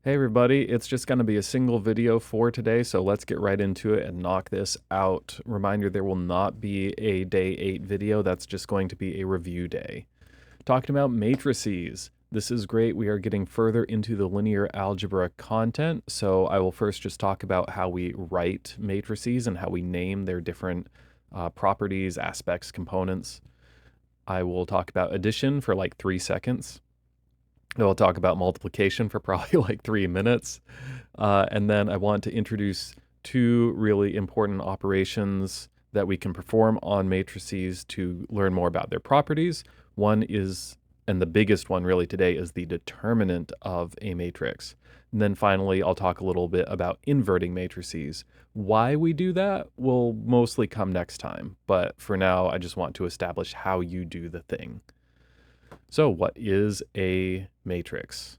Hey everybody, it's just going to be a single video for today, so let's get right into it and knock this out. Reminder, there will not be a day 8 video, that's just going to be a review day. Talking about matrices. This is great. We are getting further into the linear algebra content, so I will first just talk about how we write matrices and how we name their different properties, aspects, components. I will talk about addition for like 3 seconds. We'll talk about multiplication for probably like 3 minutes. And then I want to introduce two really important operations that we can perform on matrices to learn more about their properties. One is, and the biggest one really today, is the determinant of a matrix. And then finally, I'll talk a little bit about inverting matrices. Why we do that will mostly come next time. But for now, I just want to establish how you do the thing. So what is a matrix?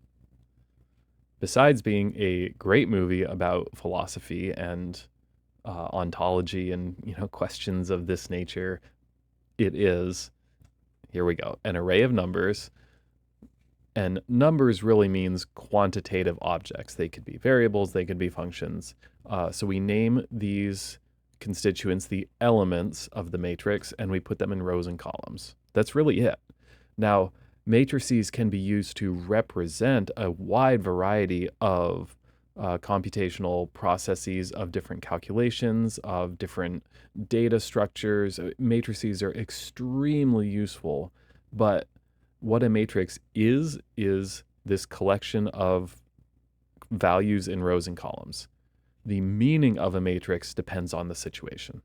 Besides being a great movie about philosophy and ontology and questions of this nature, it is, here we go, an array of numbers. And numbers really means quantitative objects. They could be variables, they could be functions. So we name these constituents the elements of the matrix, and we put them in rows and columns. That's really it. Now, matrices can be used to represent a wide variety of computational processes, of different calculations, of different data structures. Matrices are extremely useful, but what a matrix is this collection of values in rows and columns. The meaning of a matrix depends on the situation.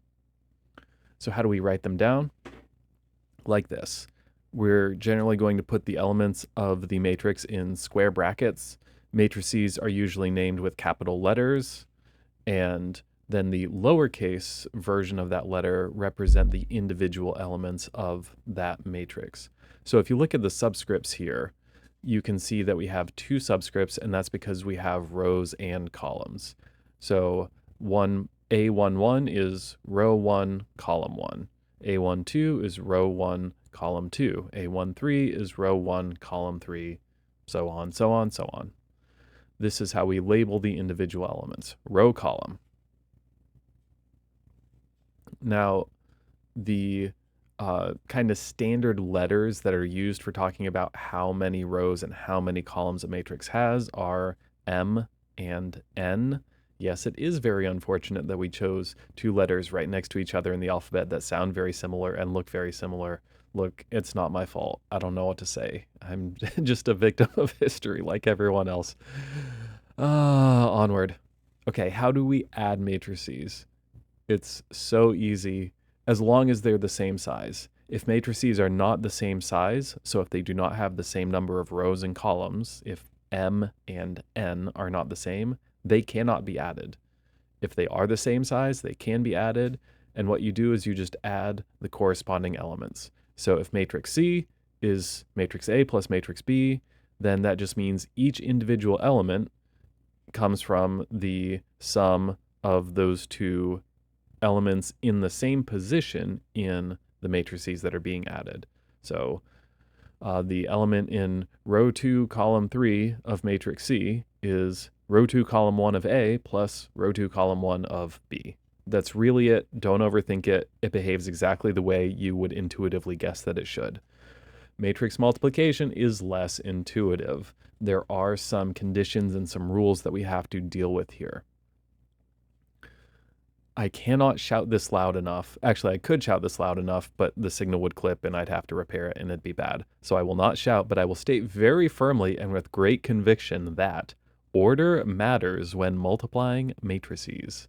So how do we write them down? Like this. We're generally going to put the elements of the matrix in square brackets. Matrices are usually named with capital letters, and then the lowercase version of that letter represent the individual elements of that matrix. So if you look at the subscripts here, you can see that we have two subscripts, and that's because we have rows and columns. So A11 is row 1, column 1. A12 is row 1, column 2. A13 is row 1, column 3, so on, so on, so on. This is how we label the individual elements. Row, column. Now, the kind of standard letters that are used for talking about how many rows and how many columns a matrix has are M and N. Yes, it is very unfortunate that we chose two letters right next to each other in the alphabet that sound very similar and look very similar. Look, it's not my fault. I don't know what to say. I'm just a victim of history like everyone else. Onward. Okay, how do we add matrices? It's so easy as long as they're the same size. If matrices are not the same size, so if they do not have the same number of rows and columns, if M and N are not the same, they cannot be added. If they are the same size, they can be added, and what you do is you just add the corresponding elements. So if matrix C is matrix A plus matrix B, then that just means each individual element comes from the sum of those two elements in the same position in the matrices that are being added. So the element in row 2, column 3 of matrix C is row 2, column 1 of A plus row 2, column 1 of B. That's really it. Don't overthink it. It behaves exactly the way you would intuitively guess that it should. Matrix multiplication is less intuitive. There are some conditions and some rules that we have to deal with here. I cannot shout this loud enough. Actually, I could shout this loud enough, but the signal would clip and I'd have to repair it and it'd be bad. So I will not shout, but I will state very firmly and with great conviction that order matters when multiplying matrices.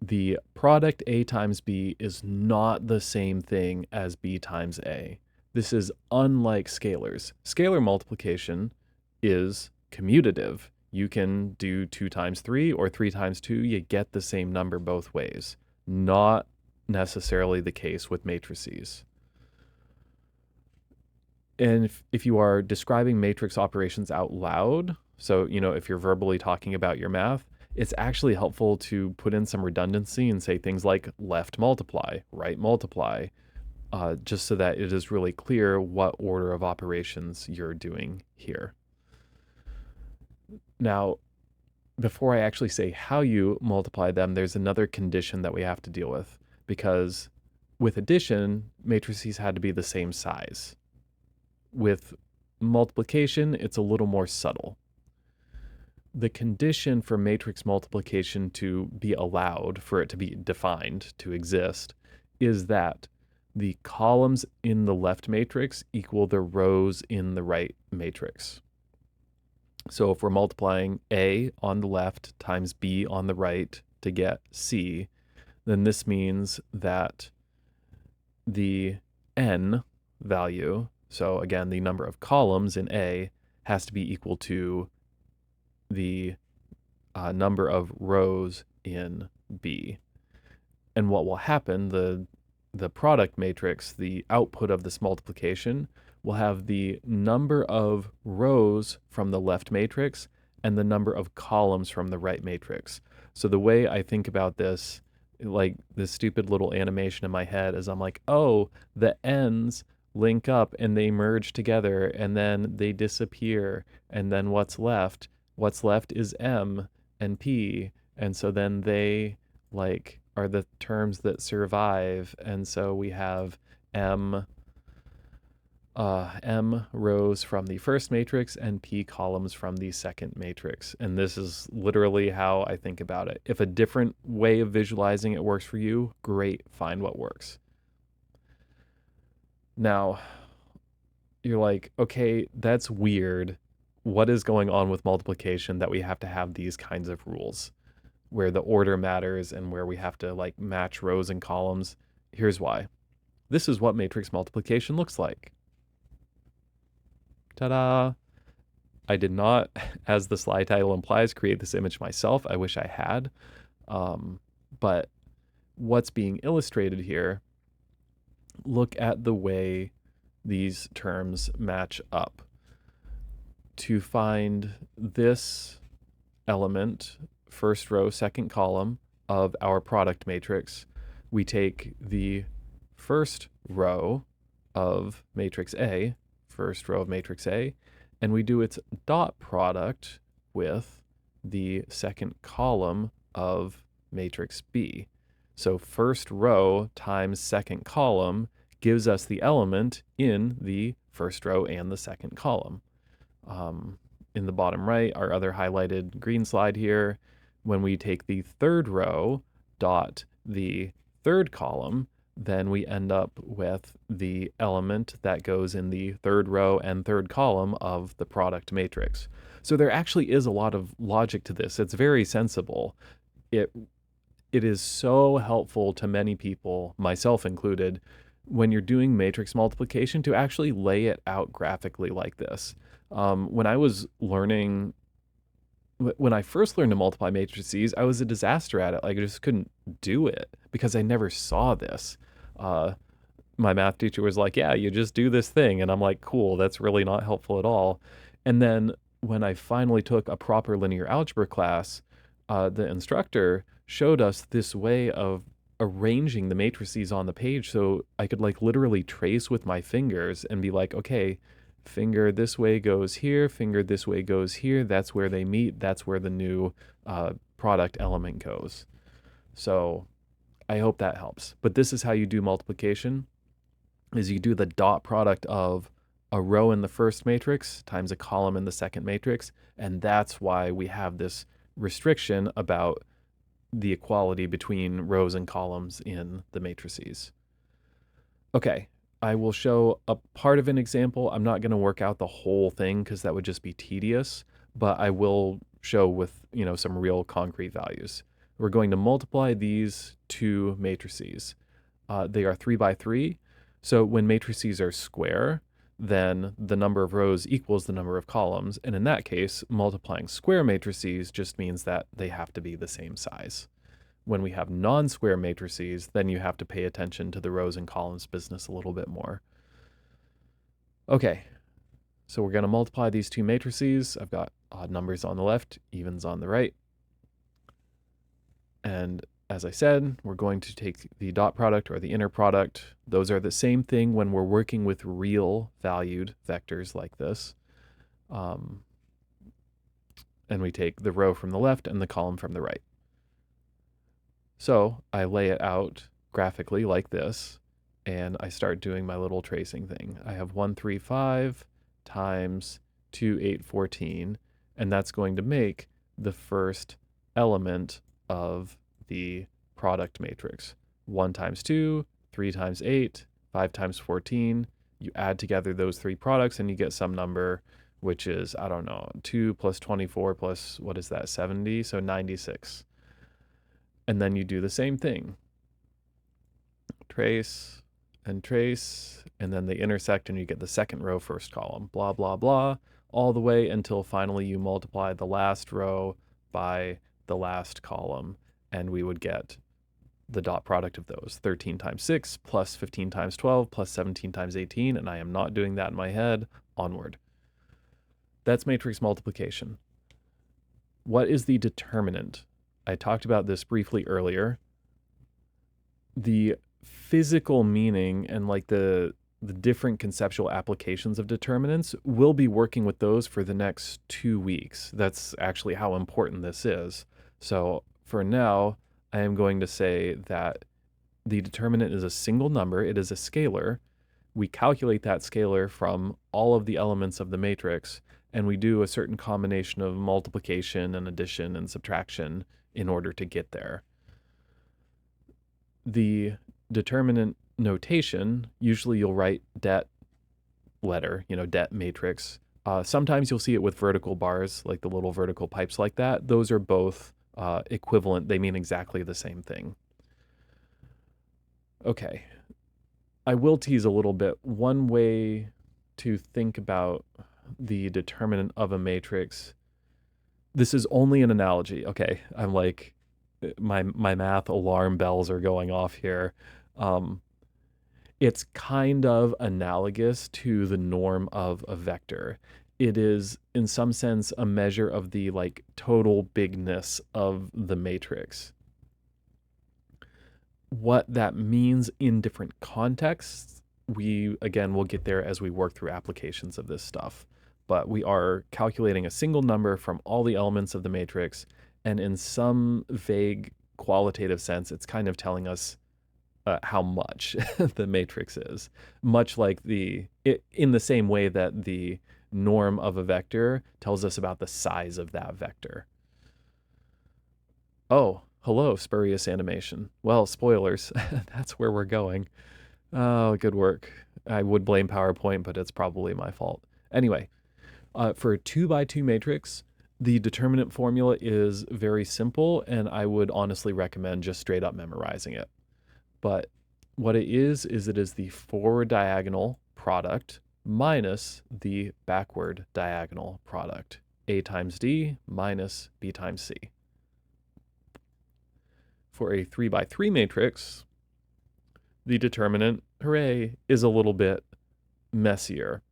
The product A times B is not the same thing as B times A. This is unlike scalars. Scalar multiplication is commutative. You can do 2 times 3 or 3 times 2. You get the same number both ways. Not necessarily the case with matrices. And if you are describing matrix operations out loud, so, if you're verbally talking about your math, it's actually helpful to put in some redundancy and say things like left multiply, right multiply, just so that it is really clear what order of operations you're doing here. Now, before I actually say how you multiply them, there's another condition that we have to deal with, because with addition, matrices had to be the same size. With multiplication, it's a little more subtle. The condition for matrix multiplication to be allowed, for it to be defined, to exist, is that the columns in the left matrix equal the rows in the right matrix. So if we're multiplying A on the left times B on the right to get C, then this means that the n value, so again, the number of columns in A, has to be equal to the number of rows in B. And what will happen, the product matrix, the output of this multiplication, will have the number of rows from the left matrix and the number of columns from the right matrix. So the way I think about this, like this stupid little animation in my head, is I'm like, oh, the ends link up and they merge together and then they disappear. And then what's left? What's left is M and P. And so then they like are the terms that survive. And so we have M rows from the first matrix and P columns from the second matrix. And this is literally how I think about it. If a different way of visualizing it works for you, great, find what works. Now, you're like, okay, that's weird. What is going on with multiplication that we have to have these kinds of rules where the order matters and where we have to like match rows and columns? Here's why. This is what matrix multiplication looks like. Ta-da! I did not, as the slide title implies, create this image myself. I wish I had. But what's being illustrated here, look at the way these terms match up. To find this element, first row, second column of our product matrix, we take the first row of matrix A, first row of matrix A, and we do its dot product with the second column of matrix B. So first row times second column gives us the element in the first row and the second column. In the bottom right, our other highlighted green slide here, when we take the third row dot the third column, then we end up with the element that goes in the third row and third column of the product matrix. So there actually is a lot of logic to this. It's very sensible. It is so helpful to many people, myself included, when you're doing matrix multiplication to actually lay it out graphically like this. When I was learning, when I first learned to multiply matrices, I was a disaster at it. Like I just couldn't do it because I never saw this. My math teacher was like, yeah, you just do this thing. And I'm like, cool, that's really not helpful at all. And then when I finally took a proper linear algebra class, the instructor showed us this way of arranging the matrices on the page so I could like literally trace with my fingers and be like, okay, finger this way goes here, finger this way goes here, that's where they meet, that's where the new product element goes. So I hope that helps. But this is how you do multiplication, is you do the dot product of a row in the first matrix times a column in the second matrix, and that's why we have this restriction about the equality between rows and columns in the matrices. Okay, I will show a part of an example. I'm not going to work out the whole thing because that would just be tedious, but I will show with, some real concrete values. We're going to multiply these two matrices. They are 3 by 3. So when matrices are square, then the number of rows equals the number of columns. And in that case, multiplying square matrices just means that they have to be the same size. When we have non-square matrices, then you have to pay attention to the rows and columns business a little bit more. Okay, so we're going to multiply these two matrices. I've got odd numbers on the left, evens on the right. And as I said, we're going to take the dot product or the inner product. Those are the same thing when we're working with real valued vectors like this. and we take the row from the left and the column from the right. So I lay it out graphically like this, and I start doing my little tracing thing. I have 135 times 2, 8, 14, and that's going to make the first element of the product matrix. 1 times 2, 3 times 8, 5 times 14. You add together those three products and you get some number, which is, I don't know, 2 plus 24 plus, what is that, 70? So 96. And then you do the same thing. Trace, and then they intersect and you get the second row, first column, blah, blah, blah, all the way until finally you multiply the last row by the last column, and we would get the dot product of those. 13 times 6 plus 15 times 12 plus 17 times 18, and I am not doing that in my head. Onward. That's matrix multiplication. What is the determinant? I talked about this briefly earlier. The physical meaning and like the different conceptual applications of determinants, we'll be working with those for the next 2 weeks. That's actually how important this is. So for now, I am going to say that the determinant is a single number. It is a scalar. We calculate that scalar from all of the elements of the matrix, and we do a certain combination of multiplication and addition and subtraction in order to get there. The determinant notation, usually you'll write det letter, det matrix. Sometimes you'll see it with vertical bars, like the little vertical pipes like that. Those are both equivalent. They mean exactly the same thing. Okay. I will tease a little bit. One way to think about the determinant of a matrix, this is only an analogy. Okay. I'm like, my math alarm bells are going off here. It's kind of analogous to the norm of a vector. It is, in some sense, a measure of the like total bigness of the matrix. What that means in different contexts, we'll get there as we work through applications of this stuff. But we are calculating a single number from all the elements of the matrix, and in some vague qualitative sense, it's kind of telling us how much the matrix is, much like in the same way that the norm of a vector tells us about the size of that vector. Oh, hello, spurious animation. Well, spoilers, that's where we're going. Oh, good work. I would blame PowerPoint, but it's probably my fault. Anyway, for a 2x2 matrix, the determinant formula is very simple, and I would honestly recommend just straight up memorizing it. But what it is it is the forward diagonal product minus the backward diagonal product. A times D minus B times C. For a 3x3 matrix, the determinant, hooray, is a little bit messier.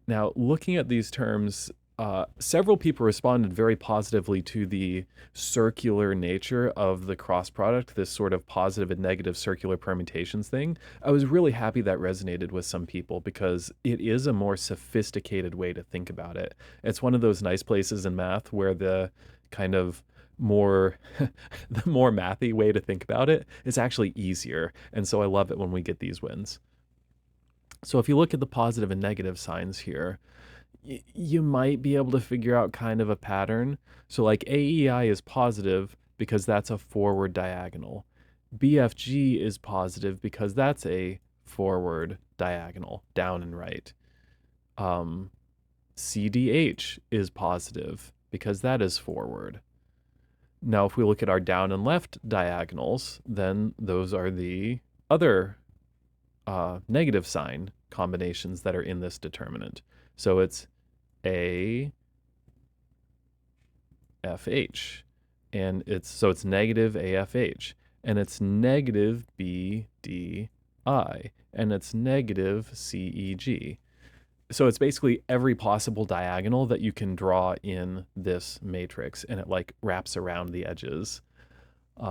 Now, looking at these terms, several people responded very positively to the circular nature of the cross product, this sort of positive and negative circular permutations thing. I was really happy that resonated with some people because it is a more sophisticated way to think about it. It's one of those nice places in math where the kind of more the more mathy way to think about it is actually easier. And so I love it when we get these wins. So if you look at the positive and negative signs here, you might be able to figure out kind of a pattern. So like AEI is positive because that's a forward diagonal. BFG is positive because that's a forward diagonal, down and right. CDH is positive because that is forward. Now, if we look at our down and left diagonals, then those are the other negative sign combinations that are in this determinant. So it's A, FH, and it's negative AFH, and it's negative BDI, and it's negative CEG. So it's basically every possible diagonal that you can draw in this matrix, and it like wraps around the edges.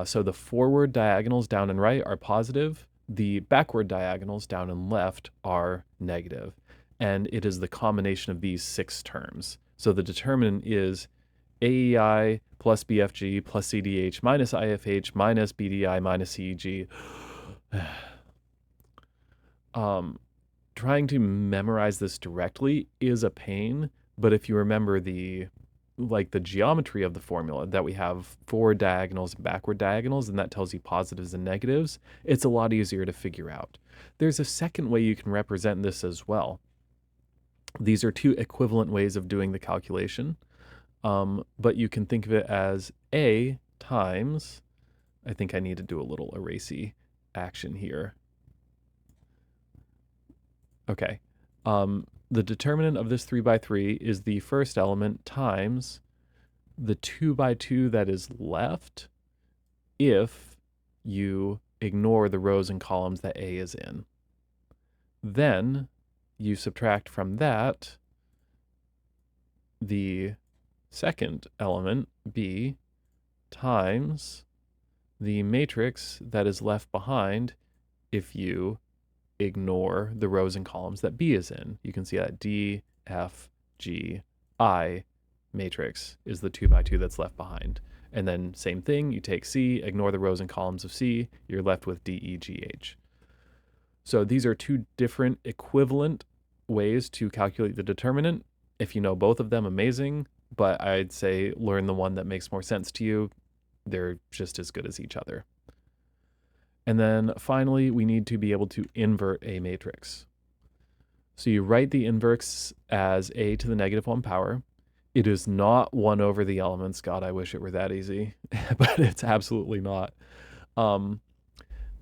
So the forward diagonals down and right are positive. The backward diagonals down and left are negative. And it is the combination of these 6 terms. So the determinant is AEI plus BFG plus CDH minus IFH minus BDI minus CEG. Trying to memorize this directly is a pain, but if you remember the geometry of the formula, that we have forward diagonals and backward diagonals, and that tells you positives and negatives, it's a lot easier to figure out. There's a second way you can represent this as well. These are two equivalent ways of doing the calculation, but you can think of it as A times, I think I need to do a little erasey action here. Okay. The determinant of this 3 by 3 is the first element times the 2 by 2 that is left if you ignore the rows and columns that A is in. Then you subtract from that the second element, B, times the matrix that is left behind if you ignore the rows and columns that B is in. You can see that D, F, G, I matrix is the 2 by 2 that's left behind. And then same thing, you take C, ignore the rows and columns of C, you're left with D, E, G, H. So these are two different equivalent ways to calculate the determinant. If you know both of them, amazing, but I'd say learn the one that makes more sense to you. They're just as good as each other. And then finally, we need to be able to invert a matrix. So you write the inverse as a to the negative 1 power. It is not 1 over the elements. God, I wish it were that easy, but it's absolutely not.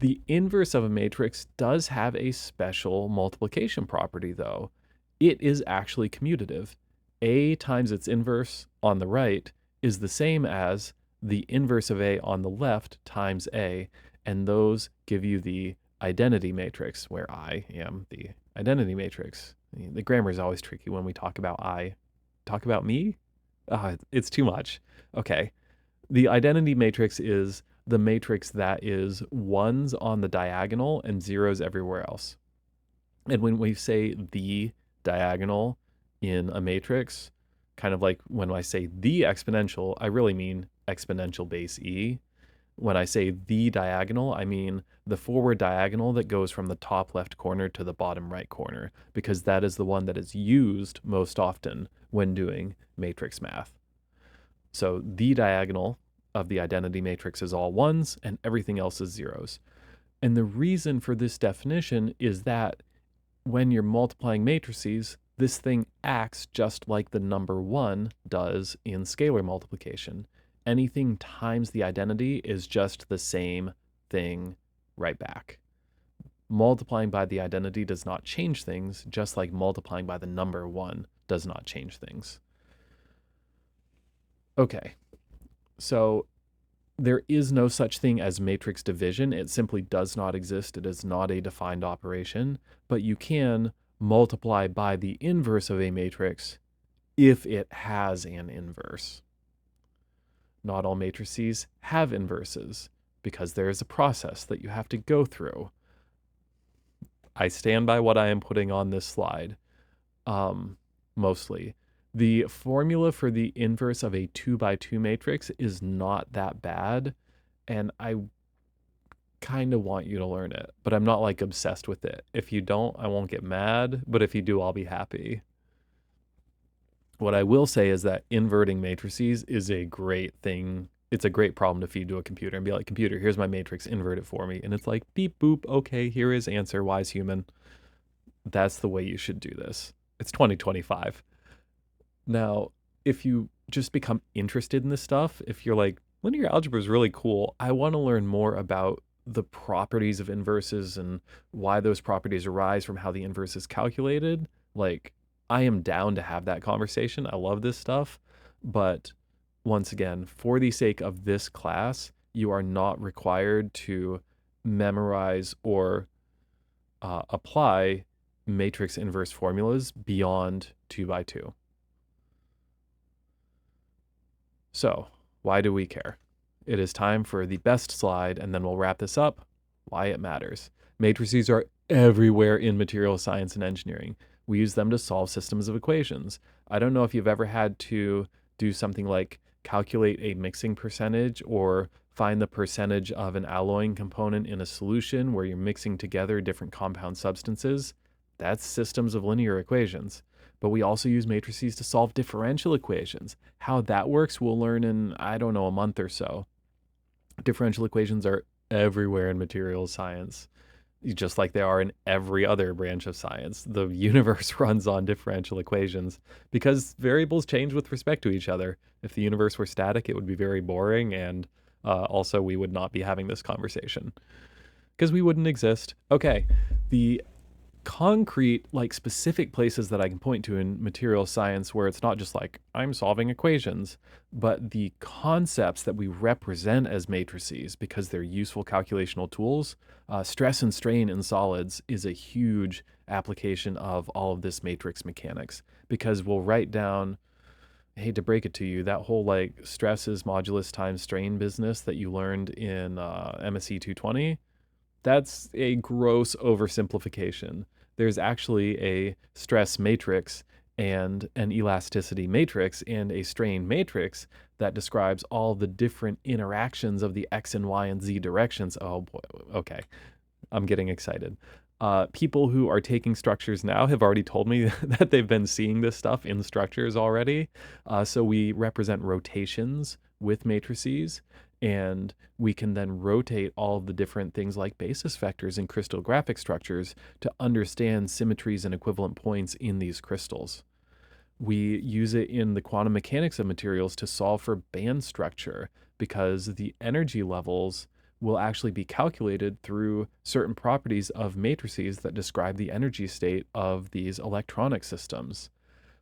The inverse of a matrix does have a special multiplication property, though. It is actually commutative. A times its inverse on the right is the same as the inverse of A on the left times A, and those give you the identity matrix, where I am the identity matrix. The grammar is always tricky when we talk about I. Talk about me? It's too much. Okay. The identity matrix is the matrix that is ones on the diagonal and zeros everywhere else. And when we say the diagonal in a matrix, kind of like when I say the exponential, I really mean exponential base E. When I say the diagonal, I mean the forward diagonal that goes from the top left corner to the bottom right corner, because that is the one that is used most often when doing matrix math. So the diagonal of the identity matrix is all ones and everything else is zeros. And the reason for this definition is that when you're multiplying matrices, this thing acts just like the number 1 does in scalar multiplication. Anything times the identity is just the same thing right back. Multiplying by the identity does not change things, just like multiplying by the number 1 does not change things. Okay, so there is no such thing as matrix division. It simply does not exist. It is not a defined operation, but you can multiply by the inverse of a matrix if it has an inverse. Not all matrices have inverses because there is a process that you have to go through. I stand by what I am putting on this slide, mostly. The formula for the inverse of a 2 by 2 matrix is not that bad, and I kind of want you to learn it, but I'm not like obsessed with it. If you don't, I won't get mad, but if you do, I'll be happy. What I will say is that inverting matrices is a great thing. It's a great problem to feed to a computer and be like, computer, here's my matrix, invert it for me. And it's like, beep, boop, okay, here is answer, wise human. That's the way you should do this. It's 2025. Now, if you just become interested in this stuff, if you're like, linear algebra is really cool, I want to learn more about the properties of inverses and why those properties arise from how the inverse is calculated, like, I am down to have that conversation. I love this stuff. But once again, for the sake of this class, you are not required to memorize or apply matrix inverse formulas beyond 2 by 2. So why do we care? It is time for the best slide, and then we'll wrap this up. Why it matters. Matrices are everywhere in material science and engineering. We use them to solve systems of equations. I don't know if you've ever had to do something like calculate a mixing percentage or find the percentage of an alloying component in a solution where you're mixing together different compound substances. That's systems of linear equations. But we also use matrices to solve differential equations. How that works, we'll learn in, I don't know, a month or so. Differential equations are everywhere in materials science, just like they are in every other branch of science. The universe runs on differential equations because variables change with respect to each other. If the universe were static, it would be very boring, and also we would not be having this conversation because we wouldn't exist. Okay, the concrete, like specific places that I can point to in material science where it's not just like I'm solving equations, but the concepts that we represent as matrices because they're useful calculational tools. Stress and strain in solids is a huge application of all of this matrix mechanics because we'll write down, I hate to break it to you, that whole like stress is modulus times strain business that you learned in MSE 220. That's a gross oversimplification. There's actually a stress matrix and an elasticity matrix and a strain matrix that describes all the different interactions of the X and Y and Z directions. Oh boy, okay. I'm getting excited. People who are taking structures now have already told me that they've been seeing this stuff in structures already. So we represent rotations with matrices, and we can then rotate all of the different things like basis vectors in crystallographic structures to understand symmetries and equivalent points in these crystals. We use it in the quantum mechanics of materials to solve for band structure because the energy levels will actually be calculated through certain properties of matrices that describe the energy state of these electronic systems.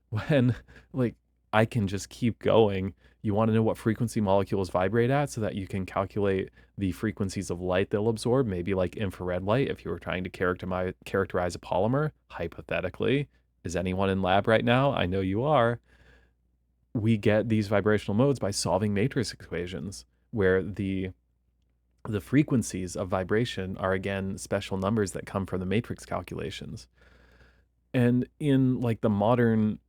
When, like, I can just keep going. You want to know what frequency molecules vibrate at so that you can calculate the frequencies of light they'll absorb, maybe like infrared light if you were trying to characterize a polymer, hypothetically. Is anyone in lab right now? I know you are. We get these vibrational modes by solving matrix equations where the frequencies of vibration are, again, special numbers that come from the matrix calculations. And in like the modern,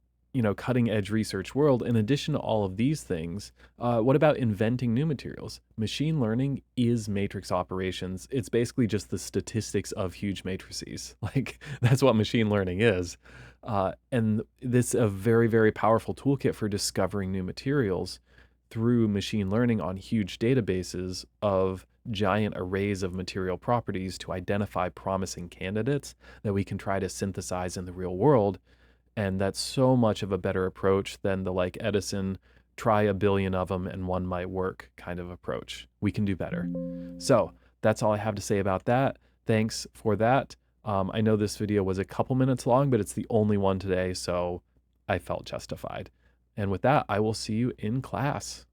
cutting edge research world, in addition to all of these things, what about inventing new materials? Machine learning is matrix operations. It's basically just the statistics of huge matrices. Like that's what machine learning is. And this is a very, very powerful toolkit for discovering new materials through machine learning on huge databases of giant arrays of material properties to identify promising candidates that we can try to synthesize in the real world. And that's so much of a better approach than the like Edison, try a billion of them and one might work kind of approach. We can do better. So that's all I have to say about that. Thanks for that. I know this video was a couple minutes long, but it's the only one today, so I felt justified. And with that, I will see you in class.